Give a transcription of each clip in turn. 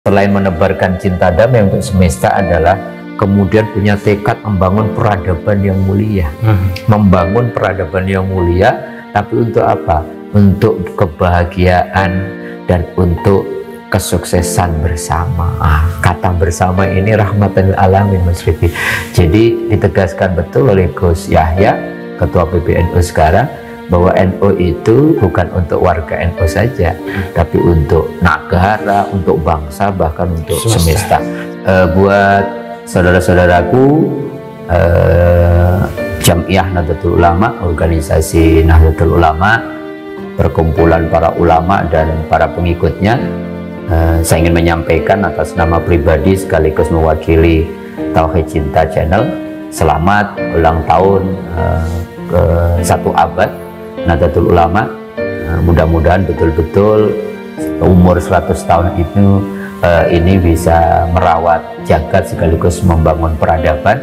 Selain menebarkan cinta damai untuk semesta adalah kemudian punya tekad membangun peradaban yang mulia. Membangun peradaban yang mulia, tapi untuk apa? Untuk kebahagiaan dan untuk kesuksesan bersama. Kata bersama ini rahmatan lil alamin, Mas Rifki. Jadi ditegaskan betul oleh Gus Yahya, Ketua PBNU sekarang, bahwa NU itu bukan untuk warga NU saja, tapi untuk negara, untuk bangsa, bahkan untuk semesta. Buat saudara-saudaraku, Jamiah Nahdlatul Ulama, organisasi Nahdlatul Ulama, perkumpulan para ulama dan para pengikutnya, saya ingin menyampaikan atas nama pribadi sekaligus mewakili Tauhid Cinta Channel, selamat ulang tahun ke 1 abad Nahdlatul Ulama. Mudah-mudahan betul-betul umur 100 tahun itu ini bisa merawat jagat sekaligus membangun peradaban.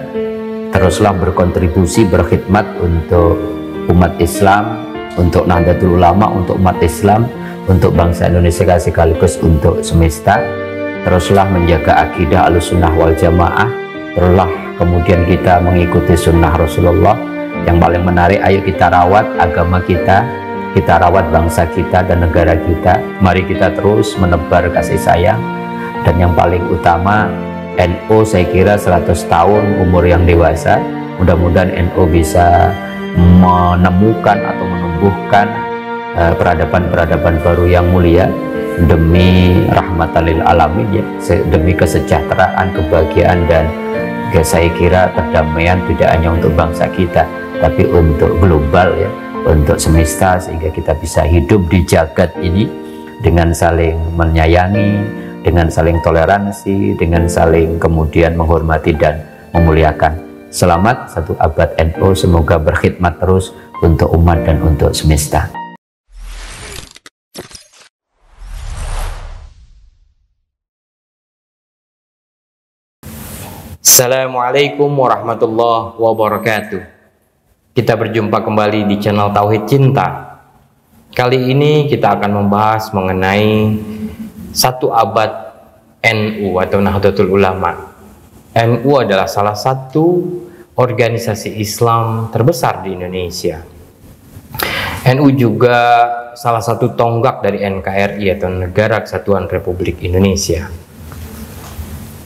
Teruslah berkontribusi, berkhidmat untuk umat Islam, untuk Nahdlatul Ulama, untuk umat Islam, untuk bangsa Indonesia sekaligus untuk semesta. Teruslah menjaga akidah Ahlussunnah wal Jamaah. Teruslah kemudian kita mengikuti sunnah Rasulullah. Yang paling menarik, ayo kita rawat agama kita rawat bangsa kita dan negara kita. Mari kita terus menebar kasih sayang. Dan yang paling utama, NU saya kira 100 tahun umur yang dewasa. Mudah-mudahan NU bisa menemukan atau menumbuhkan peradaban-peradaban baru yang mulia demi rahmatan lil alamin, ya, demi kesejahteraan, kebahagiaan, dan saya kira perdamaian tidak hanya untuk bangsa kita, tapi untuk global, ya, untuk semesta, sehingga kita bisa hidup di jagat ini dengan saling menyayangi, dengan saling toleransi, dengan saling kemudian menghormati dan memuliakan. Selamat 1 abad NU, semoga berkhidmat terus untuk umat dan untuk semesta. Assalamualaikum warahmatullahi wabarakatuh. Kita berjumpa kembali di channel Tauhid Cinta. Kali ini kita akan membahas mengenai 1 abad NU atau Nahdlatul Ulama. NU adalah salah satu organisasi Islam terbesar di Indonesia. NU juga salah satu tonggak dari NKRI atau Negara Kesatuan Republik Indonesia.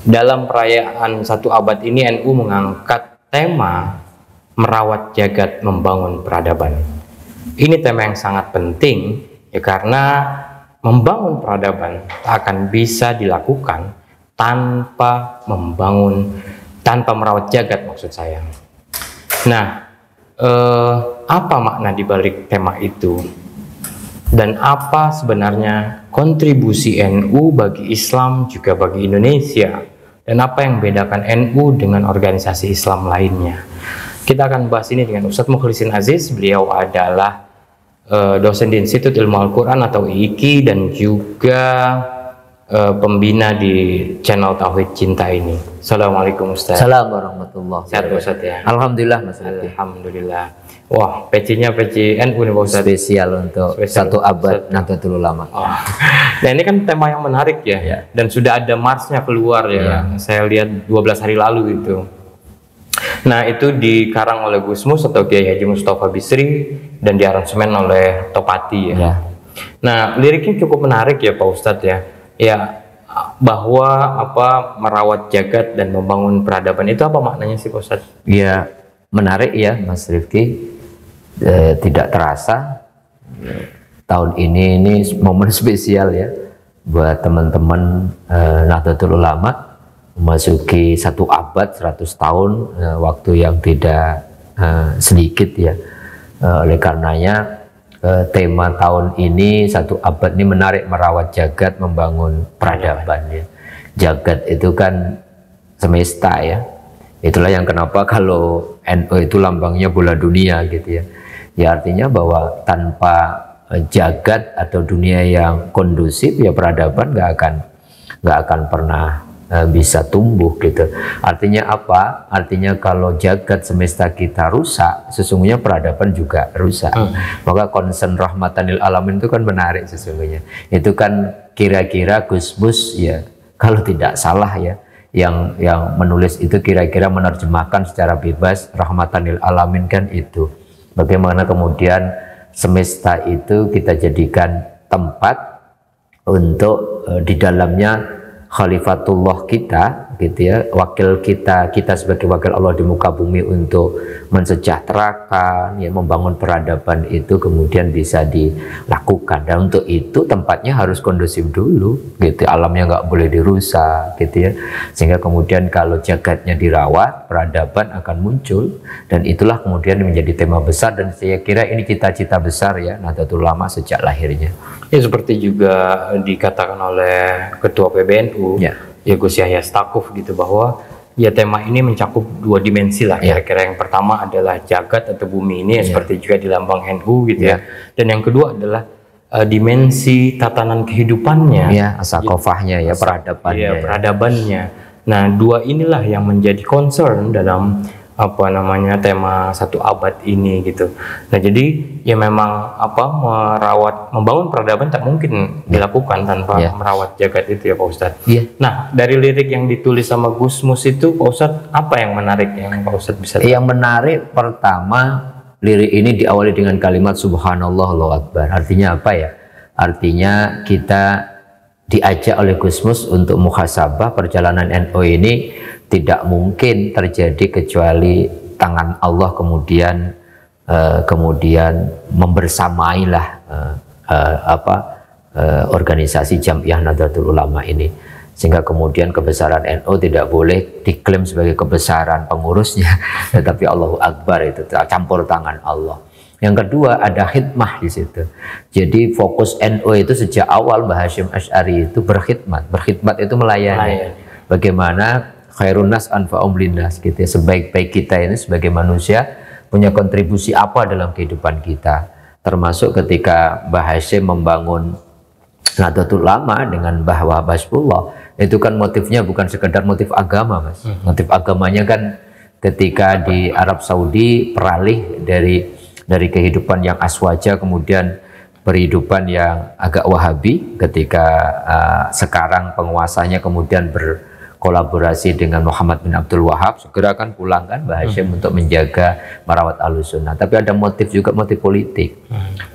Dalam perayaan 1 abad ini, NU mengangkat tema merawat jagat membangun peradaban. Ini tema yang sangat penting, ya, karena membangun peradaban tak akan bisa dilakukan tanpa merawat jagat, maksud saya. Nah, apa makna dibalik tema itu? Dan apa sebenarnya kontribusi NU bagi Islam juga bagi Indonesia? Dan apa yang membedakan NU dengan organisasi Islam lainnya? Kita akan bahas ini dengan Ustadz Mukhlisin Aziz. Beliau adalah dosen di Institut Ilmu Al-Quran atau IIKI dan juga pembina di channel Tauhid Cinta ini. Assalamualaikum Ustadz. Assalamualaikum warahmatullahi wabarakatuh. Sehat Ustadz ya? Alhamdulillah, Mas. Alhamdulillah. Wah, pecinya peci NU nih Pak Ustadz. Spesial untuk 1 abad Nahdlatul Ulama. Nah, ini kan tema yang menarik, ya. Dan sudah ada marsnya keluar, ya. Saya lihat 12 hari lalu itu. Nah, itu dikarang oleh Gus Mus atau Kiai Haji Mustafa Bisri dan diaransemen oleh Topati, ya. Nah, liriknya cukup menarik, ya Pak Ustadz, ya. Ya, bahwa merawat jagat dan membangun peradaban itu apa maknanya sih Pak Ustadz? Ya, menarik, ya Mas Rifki. Tidak terasa tahun ini momen spesial, ya, buat teman-teman Nahdlatul Ulama memasuki 1 abad 100 tahun, waktu yang tidak sedikit, ya. Oleh karenanya tema tahun ini 1 abad ini menarik, merawat jagat membangun peradaban, ya. Jagat itu kan semesta, ya. Itulah yang kenapa kalau NU itu lambangnya bola dunia, gitu, ya. Ya, artinya bahwa tanpa jagat atau dunia yang kondusif, ya peradaban nggak akan pernah bisa tumbuh, gitu. Artinya apa? Artinya kalau jagat semesta kita rusak, sesungguhnya peradaban juga rusak. Maka concern rahmatan lil alamin itu kan menarik sesungguhnya. Itu kan kira-kira Gus Mus, ya, kalau tidak salah ya, yang menulis itu kira-kira menerjemahkan secara bebas rahmatan lil alamin kan itu. Bagaimana kemudian semesta itu kita jadikan tempat untuk di dalamnya khalifatullah kita gitu ya, wakil kita sebagai wakil Allah di muka bumi untuk mensejahterakan ya, membangun peradaban itu kemudian bisa dilakukan, dan untuk itu tempatnya harus kondusif dulu gitu, alamnya nggak boleh dirusak gitu ya, sehingga kemudian kalau jagatnya dirawat peradaban akan muncul, dan itulah kemudian menjadi tema besar, dan saya kira ini cita-cita besar ya Nahdlatul Ulama sejak lahirnya. Ya seperti juga dikatakan oleh Ketua PBNU, ya Gus Yahya Stakuf gitu, bahwa ya tema ini mencakup dua dimensi lah kira-kira. Yang pertama adalah jagat atau bumi ini seperti juga di lambang NU gitu ya. Dan yang kedua adalah dimensi tatanan kehidupannya, asakofahnya ya, peradabannya. Ya, peradabannya. Nah, dua inilah yang menjadi concern dalam tema satu abad ini gitu. Nah, jadi ya memang membangun peradaban tak mungkin dilakukan tanpa merawat jagat itu ya Pak Ustadz. Nah, dari lirik yang ditulis sama Gus Mus itu Pak Ustadz, apa yang menarik yang Pak Ustadz bisa Yang menarik pertama, lirik ini diawali dengan kalimat subhanallah Allahu akbar. Artinya apa ya? Artinya kita diajak oleh Gus Mus untuk muhasabah perjalanan NU ini tidak mungkin terjadi kecuali tangan Allah kemudian membersamailah organisasi Jam'iyah Nahdlatul Ulama ini, sehingga kemudian kebesaran NU tidak boleh diklaim sebagai kebesaran pengurusnya, tetapi Allahu Akbar itu campur tangan Allah. Yang kedua ada khidmah di situ. Jadi fokus NU itu sejak awal Mbah Hasyim Asy'ari itu berkhidmat itu melayani. Bagaimana khairun nas anfa'um linnas gitu ya, sebaik-baik kita ini sebagai manusia punya kontribusi apa dalam kehidupan kita, termasuk ketika Mbah Hasyim membangun Nahdlatul Ulama dengan Mbah Wahab Hasbullah, itu kan motifnya bukan sekedar motif agama Mas. Motif agamanya kan ketika di Arab Saudi peralih dari kehidupan yang aswaja kemudian berhidupan yang agak wahabi, ketika sekarang penguasanya kemudian berkolaborasi dengan Muhammad bin Abdul Wahab, segera kan pulang kan Mbah Hasyim untuk menjaga merawat Ahlussunnah. Tapi ada motif juga, motif politik.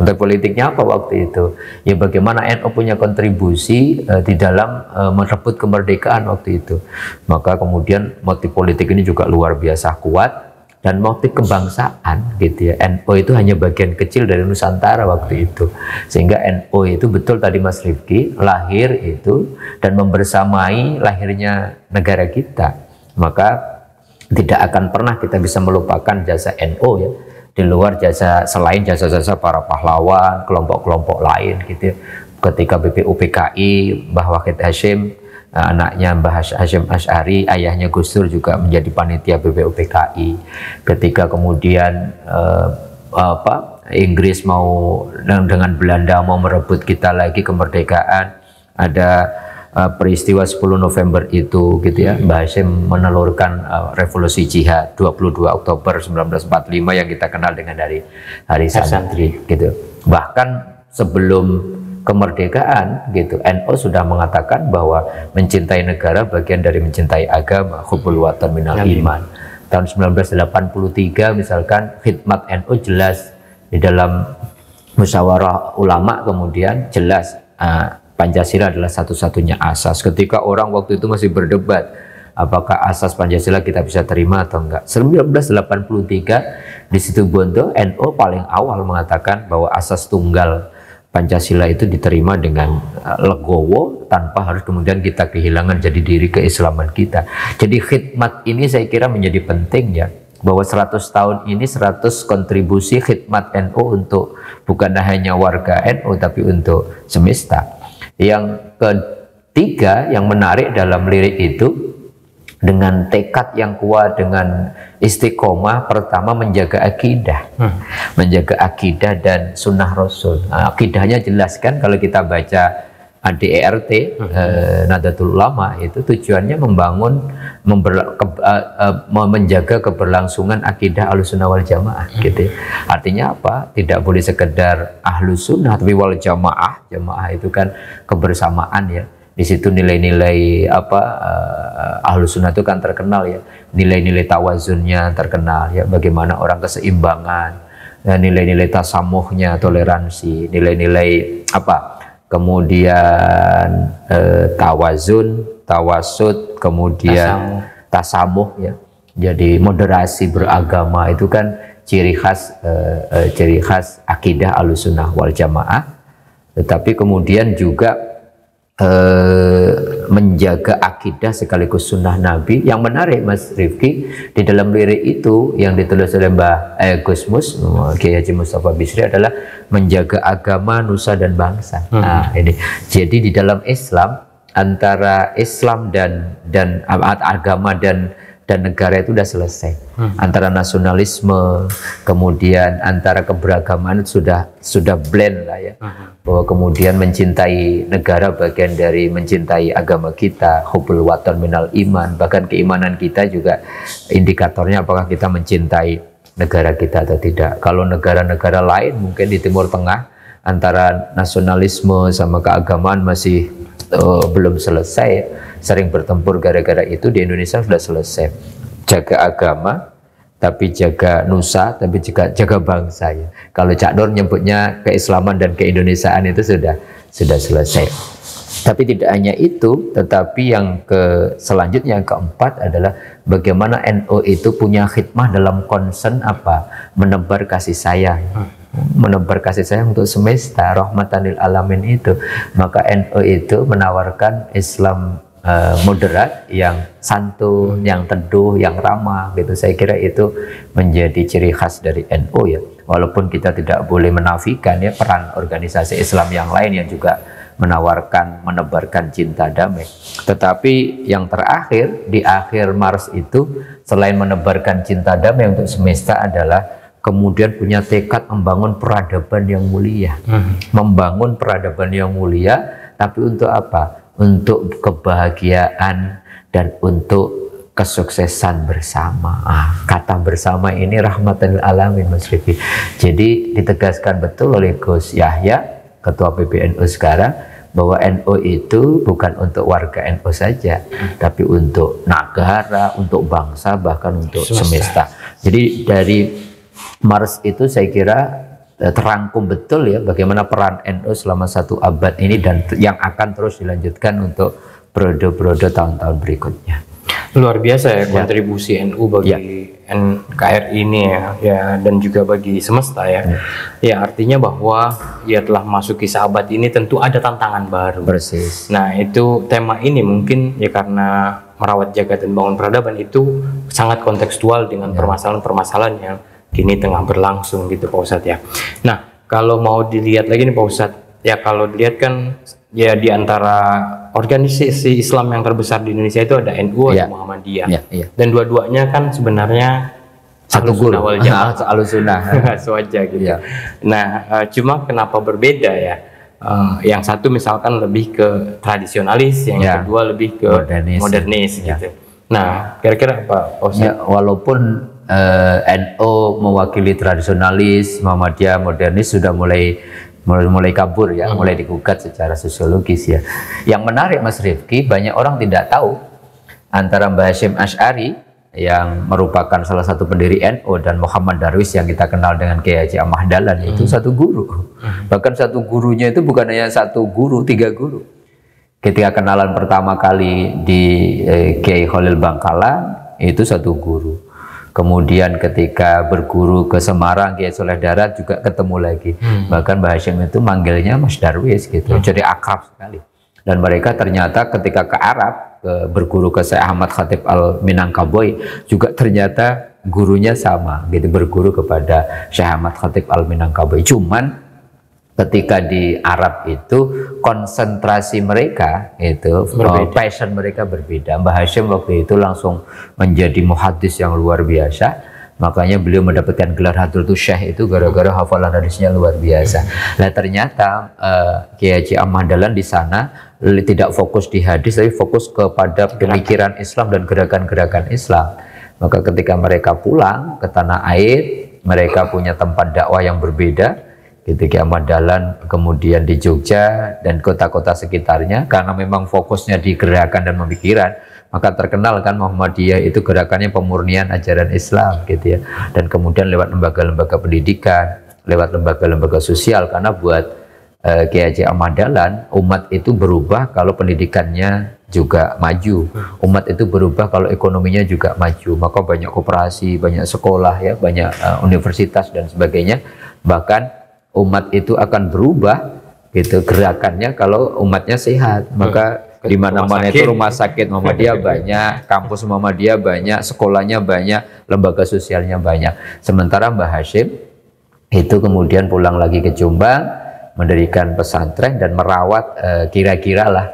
Motif politiknya apa waktu itu? Ya bagaimana NU punya kontribusi di dalam merebut kemerdekaan waktu itu. Maka kemudian motif politik ini juga luar biasa kuat. Dan motif kebangsaan gitu ya, NU itu hanya bagian kecil dari Nusantara waktu itu, sehingga NU itu betul tadi Mas Rifki lahir itu dan membersamai lahirnya negara kita. Maka tidak akan pernah kita bisa melupakan jasa NU ya, di luar selain jasa-jasa para pahlawan, kelompok-kelompok lain gitu ya. Ketika BPUPKI, Mbah Wahid Hasyim, anaknya Mbah Hasyim Asy'ari, ayahnya Gus Dur juga menjadi panitia BPUPKI. Ketika kemudian Inggris mau dengan Belanda mau merebut kita lagi kemerdekaan, ada peristiwa 10 November itu gitu ya, Mbah Hasyim menelurkan revolusi jihad 22 Oktober 1945 yang kita kenal dengan Hari Santri gitu. Bahkan sebelum kemerdekaan gitu, NU sudah mengatakan bahwa mencintai negara bagian dari mencintai agama, hubbul watan minal iman. Tahun 1983 misalkan khidmat NU jelas di dalam musyawarah ulama, kemudian jelas Pancasila adalah satu-satunya asas. Ketika orang waktu itu masih berdebat apakah asas Pancasila kita bisa terima atau enggak, 1983 di Situbondo NU paling awal mengatakan bahwa asas tunggal Pancasila itu diterima dengan legowo tanpa harus kemudian kita kehilangan jadi diri keislaman kita. Jadi khidmat ini saya kira menjadi penting ya, bahwa 100 tahun ini 100 kontribusi khidmat NU untuk bukan hanya warga NU tapi untuk semesta. Yang ketiga yang menarik dalam lirik itu, dengan tekad yang kuat, dengan istiqomah, pertama menjaga akidah, menjaga akidah dan sunnah Rasul. Akidahnya jelas kan, kalau kita baca ADERT Nahdlatul Ulama itu tujuannya menjaga keberlangsungan akidah Ahlussunnah wal Jamaah gitu. Artinya apa? Tidak boleh sekedar Ahlussunnah tapi wal Jamaah. Jamaah itu kan kebersamaan ya. Di situ nilai-nilai Ahlus Sunnah itu kan terkenal ya, nilai-nilai tawazunnya terkenal ya, bagaimana orang keseimbangan, nilai-nilai tasamuhnya, toleransi, nilai-nilai kemudian tawazun, tawasud, kemudian tasamuh ya. Jadi moderasi beragama itu kan ciri khas akidah Ahlus Sunnah wal Jamaah. Tetapi kemudian juga menjaga akidah sekaligus sunnah Nabi. Yang menarik Mas Rifki, di dalam lirik itu yang ditulis oleh Mbah Gusmus Kiai Haji Mustafa Bisri adalah menjaga agama, nusa dan bangsa. Nah ini, jadi di dalam Islam, antara Islam dan agama dan negara itu sudah selesai. Antara nasionalisme, kemudian antara keberagaman sudah blend lah ya. Bahwa kemudian mencintai negara bagian dari mencintai agama kita, hubbul watan minal iman, bahkan keimanan kita juga indikatornya apakah kita mencintai negara kita atau tidak. Kalau negara-negara lain mungkin di Timur Tengah antara nasionalisme sama keagamaan masih belum selesai, sering bertempur gara-gara itu. Di Indonesia sudah selesai, jaga agama tapi jaga nusa, tapi juga jaga bangsa ya. Kalau Cak Nur nyebutnya keislaman dan keindonesiaan itu sudah selesai. Tapi tidak hanya itu, tetapi yang selanjutnya yang keempat adalah bagaimana NU itu punya khidmah dalam concern menebar kasih sayang. Menebar kasih sayang untuk semesta, rahmatan lil alamin itu. Maka NU itu menawarkan Islam moderat, yang santun, yang teduh, yang ramah gitu. Saya kira itu menjadi ciri khas dari NU ya. Walaupun kita tidak boleh menafikan ya peran organisasi Islam yang lain yang juga menebarkan cinta damai. Tetapi yang terakhir di akhir Mars itu, selain menebarkan cinta damai untuk semesta, adalah kemudian punya tekad membangun peradaban yang mulia. Membangun peradaban yang mulia, tapi untuk apa? Untuk kebahagiaan dan untuk kesuksesan bersama. Kata bersama ini rahmatan lil alamin Mas Rifki. Jadi ditegaskan betul oleh Gus Yahya, Ketua PBNU sekarang, bahwa NU itu bukan untuk warga NU saja, tapi untuk negara, untuk bangsa, bahkan untuk semesta. Jadi dari Mars itu saya kira terangkum betul ya bagaimana peran NU selama 1 abad ini dan yang akan terus dilanjutkan untuk periode-periode tahun-tahun berikutnya. Luar biasa ya kontribusi NU bagi NKRI ini ya dan juga bagi semesta ya. Ya artinya bahwa ya telah masuki sahabat ini tentu ada tantangan baru. Persis. Nah itu tema ini mungkin ya karena merawat jagat dan bangun peradaban itu sangat kontekstual dengan permasalahan-permasalahan yang kini tengah berlangsung gitu Pak Ustadz ya. Nah kalau mau dilihat lagi nih Pak Ustadz ya, kalau dilihat kan ya di antara organisasi Islam yang terbesar di Indonesia itu ada NU dan Muhammadiyah. Dan dua-duanya kan sebenarnya satu guru wal jamaah, Ahlus Sunnah. Sewaja gitu. Nah, cuma kenapa berbeda ya? Yang satu misalkan lebih ke tradisionalis, yang kedua lebih ke modernis gitu. Nah, kira-kira apa? Walaupun NU mewakili tradisionalis, Muhammadiyah modernis sudah mulai kabur ya, mulai digugat secara sosiologis ya. Yang menarik Mas Rifki, banyak orang tidak tahu antara Mbah Hasyim Asy'ari yang merupakan salah satu pendiri NU dan Muhammad Darwis yang kita kenal dengan Kiai Haji Ahmad Dahlan itu satu guru. Bahkan satu gurunya itu bukan hanya satu guru, 3 guru. Ketika kenalan pertama kali di Kiai Khalil Bangkalan itu satu guru. Kemudian ketika berguru ke Semarang, Kiai Soleh Darat juga ketemu lagi. Bahkan Mbah Hasyim itu manggilnya Mas Darwis gitu. Jadi akrab sekali. Dan mereka ternyata ketika ke Arab, berguru ke Syekh Ahmad Khatib Al-Minangkabau, juga ternyata gurunya sama gitu, berguru kepada Syekh Ahmad Khatib Al-Minangkabau. Cuman ketika di Arab itu konsentrasi mereka itu passion mereka berbeda. Mbah Hasyim waktu itu langsung menjadi muhaddis yang luar biasa, makanya beliau mendapatkan gelar Hadratus Syekh itu gara-gara hafalan hadisnya luar biasa. Nah ternyata Kiai Haji Ahmad Dahlan di sana tidak fokus di hadis, tapi fokus kepada pemikiran Islam dan gerakan-gerakan Islam. Maka ketika mereka pulang ke tanah air, mereka punya tempat dakwah yang berbeda. gitu, Ki Ahmad Dahlan, kemudian di Jogja dan kota-kota sekitarnya, karena memang fokusnya di gerakan dan pemikiran, maka terkenal kan Muhammadiyah itu gerakannya pemurnian ajaran Islam gitu ya. Dan kemudian lewat lembaga-lembaga pendidikan, lewat lembaga-lembaga sosial, karena buat Kiai Haji Ahmad Dahlan, umat itu berubah kalau pendidikannya juga maju, umat itu berubah kalau ekonominya juga maju, maka banyak koperasi, banyak sekolah ya, banyak universitas dan sebagainya. Bahkan umat itu akan berubah gitu gerakannya kalau umatnya sehat. Maka di mana-mana itu rumah sakit Muhammadiyah banyak, kampus Muhammadiyah banyak, sekolahnya banyak, lembaga sosialnya banyak. Sementara Mbah Hashim itu kemudian pulang lagi ke Jombang, mendirikan pesantren dan merawat kira-kira lah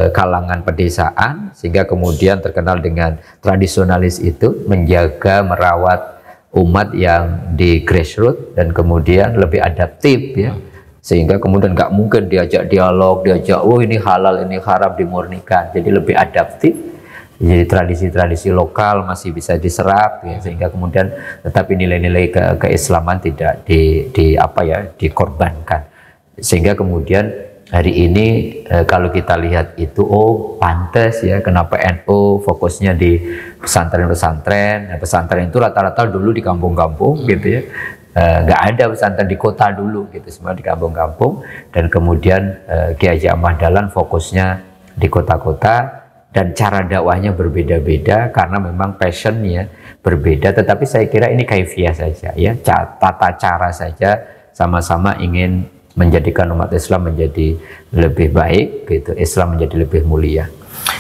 kalangan pedesaan, sehingga kemudian terkenal dengan tradisionalis itu, menjaga merawat umat yang di grassroots dan kemudian lebih adaptif ya, sehingga kemudian nggak mungkin diajak dialog, diajak oh ini halal ini haram dimurnikan, jadi lebih adaptif, jadi tradisi-tradisi lokal masih bisa diserap ya, sehingga kemudian tetapi nilai-nilai keislaman tidak dikorbankan, sehingga kemudian hari ini kalau kita lihat itu, oh pantas ya kenapa NU fokusnya di pesantren-pesantren. Nah, pesantren itu rata-rata dulu di kampung-kampung gitu ya, nggak ada pesantren di kota dulu gitu, semua di kampung-kampung. Dan kemudian Kiai Haji Ahmad Dahlan fokusnya di kota-kota, dan cara dakwahnya berbeda-beda karena memang passionnya berbeda. Tetapi saya kira ini kaifiah saja ya, tata cara saja, sama-sama ingin menjadikan umat Islam menjadi lebih baik gitu, Islam menjadi lebih mulia.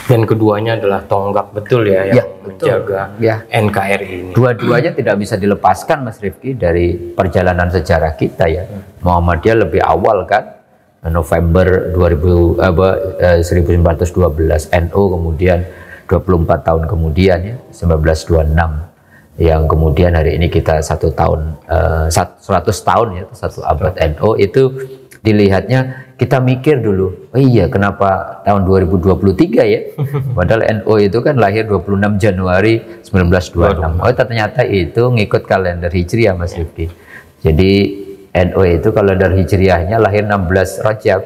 Dan keduanya adalah tonggak betul ya yang menjaga NKRI ini. Dua-duanya tidak bisa dilepaskan Mas Rifki dari perjalanan sejarah kita ya. Muhammadiyah lebih awal kan, November 1912, NU kemudian 24 tahun kemudian ya, 1926, yang kemudian hari ini kita 100 tahun ya, satu abad NU. Itu dilihatnya, kita mikir dulu, oh iya kenapa tahun 2023 ya, padahal NU itu kan lahir 26 Januari 1926. Oh ternyata itu ngikut kalender Hijriah Mas Rifki. Jadi NU itu kalender Hijriahnya lahir 16 Rajab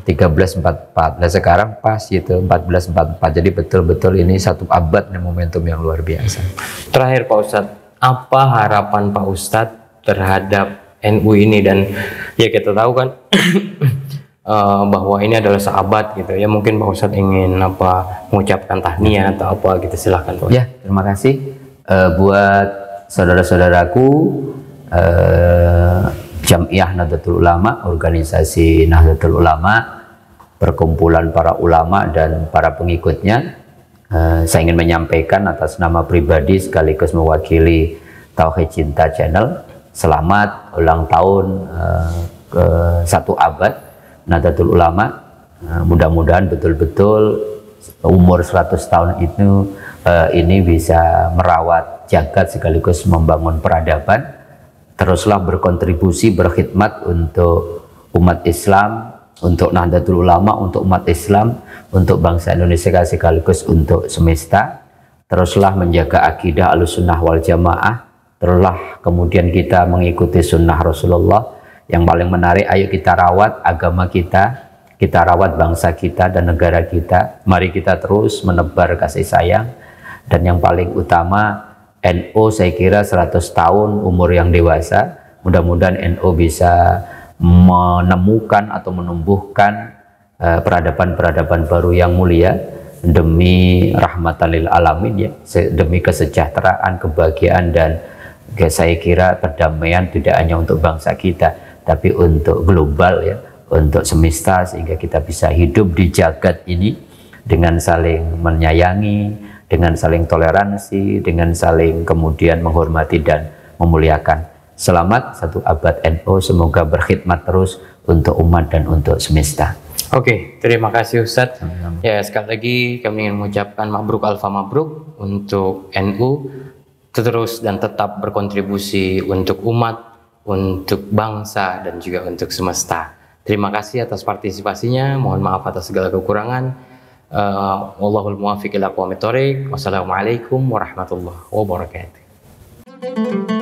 1344. Nah sekarang pas gitu 1444. Jadi betul-betul ini satu abad nih, momentum yang luar biasa. Terakhir Pak Ustadz, apa harapan Pak Ustadz terhadap NU ini? Dan ya kita tahu kan bahwa ini adalah sahabat gitu ya, mungkin Pak Ustadz ingin mengucapkan tahniah atau apa gitu, silahkan Pak. Ya terima kasih buat saudara-saudaraku Jam'iyah Nahdlatul Ulama, organisasi Nahdlatul Ulama, perkumpulan para ulama dan para pengikutnya. Saya ingin menyampaikan atas nama pribadi sekaligus mewakili Tauhid Cinta Channel, selamat ulang tahun ke 1 abad Nahdlatul Ulama. Mudah-mudahan betul-betul umur 100 tahun itu ini bisa merawat jagat sekaligus membangun peradaban. Teruslah berkontribusi, berkhidmat untuk umat Islam, untuk Nahdlatul Ulama, untuk umat Islam, untuk bangsa Indonesia sekaligus untuk semesta. Teruslah menjaga akidah Ahlussunnah wal Jamaah. Teruslah kemudian kita mengikuti sunnah Rasulullah. Yang paling menarik, ayo kita rawat agama kita rawat bangsa kita dan negara kita. Mari kita terus menebar kasih sayang. Dan yang paling utama, NU saya kira 100 tahun umur yang dewasa. Mudah-mudahan NU bisa menemukan atau menumbuhkan peradaban-peradaban baru yang mulia demi rahmatan lil alamin ya, demi kesejahteraan, kebahagiaan, dan saya kira perdamaian tidak hanya untuk bangsa kita tapi untuk global ya, untuk semesta, sehingga kita bisa hidup di jagat ini dengan saling menyayangi, dengan saling toleransi, dengan saling kemudian menghormati dan memuliakan. Selamat 1 abad NU, semoga berkhidmat terus untuk umat dan untuk semesta. Oke, terima kasih Ustadz. Ya, sekali lagi kami ingin mengucapkan mabruk alfa mabruk untuk NU, terus dan tetap berkontribusi untuk umat, untuk bangsa, dan juga untuk semesta. Terima kasih atas partisipasinya, mohon maaf atas segala kekurangan. Wallahul muwaffiq ila aqwamit thoriq. Wassalamualaikum warahmatullahi wabarakatuh.